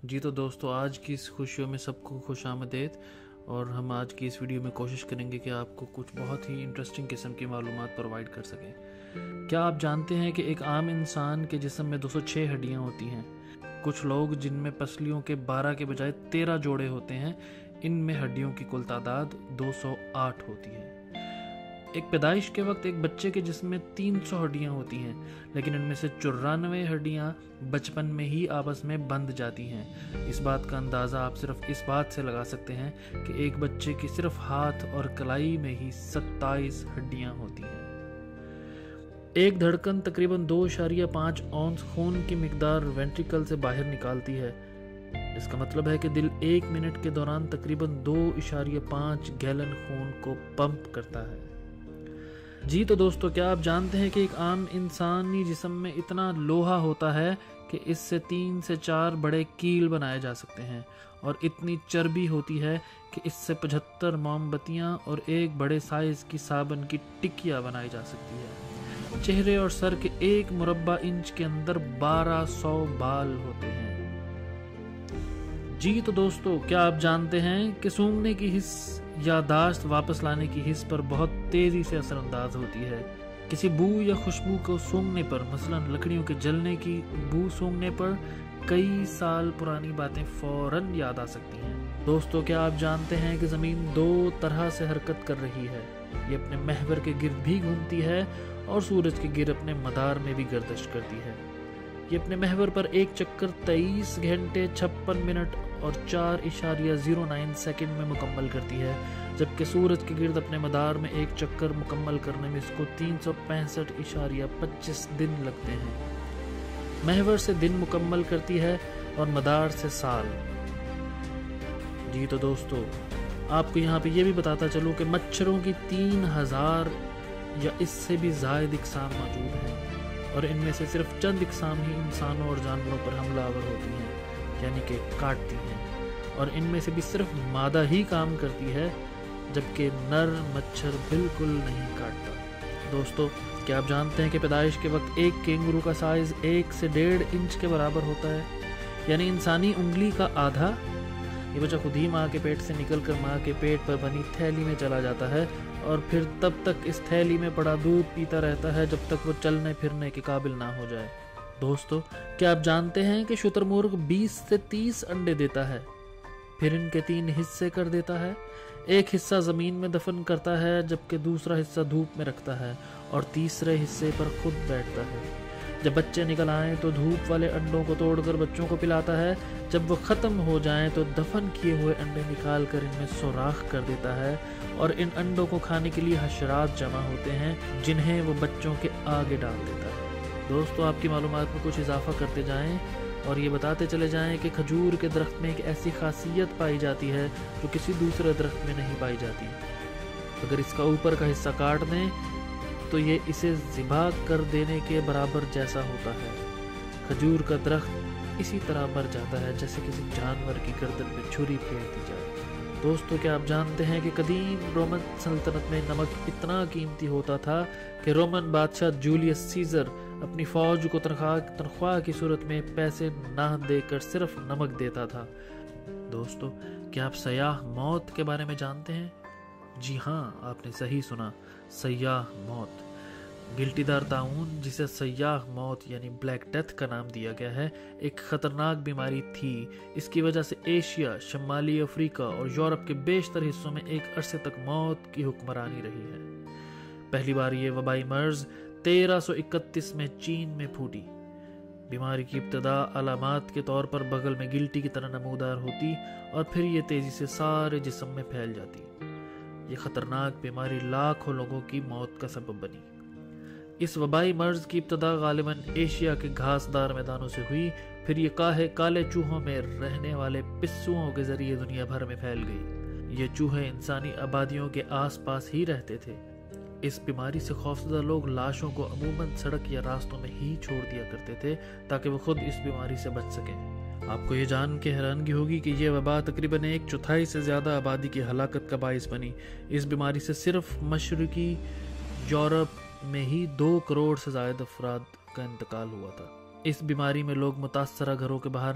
جی تو دوستو، آج کی اس خوشیوں میں سب کو خوش آمدید، اور ہم آج کی اس ویڈیو میں کوشش کریں گے کہ آپ کو کچھ بہت ہی انٹرسٹنگ قسم کی معلومات پرووائڈ کر سکیں۔ کیا آپ جانتے ہیں کہ ایک عام انسان کے جسم میں 206 ہڈیاں ہوتی ہیں؟ کچھ لوگ جن میں پسلیوں کے 12 کے بجائے 13 جوڑے ہوتے ہیں، ان میں ہڈیوں کی کل تعداد 208 ہوتی ہے۔ ایک پیدائش کے وقت ایک بچے کے جسم میں 300 ہڈیاں ہوتی ہیں، لیکن ان میں سے 94 ہڈیاں بچپن میں ہی آپس میں بندھ جاتی ہیں۔ اس بات کا اندازہ آپ صرف اس بات سے لگا سکتے ہیں کہ ایک بچے کی صرف ہاتھ اور کلائی میں ہی 27 ہڈیاں ہوتی ہیں۔ ایک دھڑکن تقریباً 2.5 اونس خون کی مقدار وینٹریکل سے باہر نکالتی ہے۔ اس کا مطلب ہے کہ دل 1 منٹ کے دوران تقریباً 2.5 گیلن خون کو پمپ کرتا ہے۔ جی تو دوستو، کیا آپ جانتے ہیں کہ ایک عام انسانی جسم میں اتنا لوہا ہوتا ہے کہ اس سے 3 سے 4 بڑے کیل بنائے جا سکتے ہیں، اور اتنی چربی ہوتی ہے کہ اس سے 75 موم بتیاں اور ایک بڑے سائز کی صابن کی ٹکیاں بنائی جا سکتی ہے۔ چہرے اور سر کے 1 مربع انچ کے اندر 1200 بال ہوتے ہیں۔ جی تو دوستو، کیا آپ جانتے ہیں کہ سونگھنے کی حس یادداشت واپس لانے کی حس پر بہت تیزی سے اثر انداز ہوتی ہے۔ کسی بو یا خوشبو کو سونگھنے پر، مثلا لکڑیوں کے جلنے کی بو سونگھنے پر، کئی سال پرانی باتیں فوراً یاد آ سکتی ہیں۔ دوستو، کیا آپ جانتے ہیں کہ زمین 2 طرح سے حرکت کر رہی ہے؟ یہ اپنے محور کے گرد بھی گھومتی ہے اور سورج کے گرد اپنے مدار میں بھی گردش کرتی ہے۔ یہ اپنے محور پر ایک چکر 23 گھنٹے 56 منٹ اور 4.09 سیکنڈ میں مکمل کرتی ہے، جبکہ سورج کے گرد اپنے مدار میں ایک چکر مکمل کرنے میں اس کو 365.25 دن لگتے ہیں۔ محور سے دن مکمل کرتی ہے اور مدار سے سال۔ جی تو دوستو، آپ کو یہاں پہ یہ بھی بتاتا چلوں کہ مچھروں کی 3000 یا اس سے بھی زائد اقسام موجود ہیں، اور ان میں سے صرف چند اقسام ہی انسانوں اور جانوروں پر حملہ آور ہوتی ہیں، یعنی کہ کاٹتی ہیں، اور ان میں سے بھی صرف مادہ ہی کام کرتی ہے، جبکہ نر مچھر بالکل نہیں کاٹتا۔ دوستو، کیا آپ جانتے ہیں کہ پیدائش کے وقت ایک کینگرو کا سائز 1 سے 1.5 انچ کے برابر ہوتا ہے، یعنی انسانی انگلی کا آدھا۔ یہ بچہ خود ہی ماں کے پیٹ سے نکل کر ماں کے پیٹ پر بنی تھیلی میں چلا جاتا ہے، اور پھر تب تک اس تھیلی میں پڑا دودھ پیتا رہتا ہے جب تک وہ چلنے پھرنے کے قابل نہ ہو جائے۔ دوستو، کیا آپ جانتے ہیں کہ شتر مرغ 20 سے 30 انڈے دیتا ہے، پھر ان کے 3 حصے کر دیتا ہے؟ ایک حصہ زمین میں دفن کرتا ہے، جبکہ دوسرا حصہ دھوپ میں رکھتا ہے، اور تیسرے حصے پر خود بیٹھتا ہے۔ جب بچے نکل آئیں تو دھوپ والے انڈوں کو توڑ کر بچوں کو پلاتا ہے، جب وہ ختم ہو جائیں تو دفن کیے ہوئے انڈے نکال کر ان میں سوراخ کر دیتا ہے، اور ان انڈوں کو کھانے کے لیے حشرات جمع ہوتے ہیں، جنہیں وہ بچوں کے آگے ڈال دیتا ہے۔ دوستو، آپ کی معلومات میں کچھ اضافہ کرتے جائیں اور یہ بتاتے چلے جائیں کہ کھجور کے درخت میں ایک ایسی خاصیت پائی جاتی ہے جو کسی دوسرے درخت میں نہیں پائی جاتی۔ اگر اس کا اوپر کا حصہ کاٹ دیں تو یہ اسے ذبح کر دینے کے برابر جیسا ہوتا ہے۔ کھجور کا درخت اسی طرح مر جاتا ہے جیسے کسی جانور کی گردن میں چھری پھیر دی جائے۔ دوستو، کیا آپ جانتے ہیں کہ قدیم رومن سلطنت میں نمک اتنا قیمتی ہوتا تھا کہ رومن بادشاہ جولیس سیزر اپنی فوج کو تنخواہ کی صورت میں پیسے نہ دے کر صرف نمک دیتا تھا۔ دوستو، کیا آپ سیاہ موت کے بارے میں جانتے ہیں؟ جی ہاں، آپ نے صحیح سنا، سیاہ موت۔ گلٹی دار طاعون، جسے سیاہ موت یعنی بلیک ڈیتھ کا نام دیا گیا ہے، ایک خطرناک بیماری تھی۔ اس کی وجہ سے ایشیا، شمالی افریقہ اور یورپ کے بیشتر حصوں میں ایک عرصے تک موت کی حکمرانی رہی ہے۔ پہلی بار یہ وبائی مرض 1331 میں چین میں پھوٹی۔ بیماری کی ابتدا علامات کے طور پر بغل میں گلٹی کی طرح نمودار ہوتی، اور پھر یہ تیزی سے سارے جسم میں پھیل جاتی۔ یہ خطرناک بیماری لاکھوں لوگوں کی موت کا سبب بنی۔ اس وبائی مرض کی ابتدا غالباً ایشیا کے گھاس دار میدانوں سے ہوئی، پھر یہ کالے چوہوں میں رہنے والے پسوؤں کے ذریعے دنیا بھر میں پھیل گئی۔ یہ چوہے انسانی آبادیوں کے آس پاس ہی رہتے تھے۔ اس بیماری سے خوفزدہ لوگ لاشوں کو عموماً سڑک یا راستوں میں ہی چھوڑ دیا کرتے تھے تاکہ وہ خود اس بیماری سے بچ سکیں۔ آپ کو یہ جان کے حیرانگی ہوگی کہ یہ وبا تقریباً 1/4 سے زیادہ آبادی کی ہلاکت کا باعث بنی۔ اس بیماری سے صرف مشرقی یورپ میں ہی 2 کروڑ سے زائد افراد کا انتقال ہوا تھا۔ اس بیماری میں لوگ متاثرہ گھروں کے باہر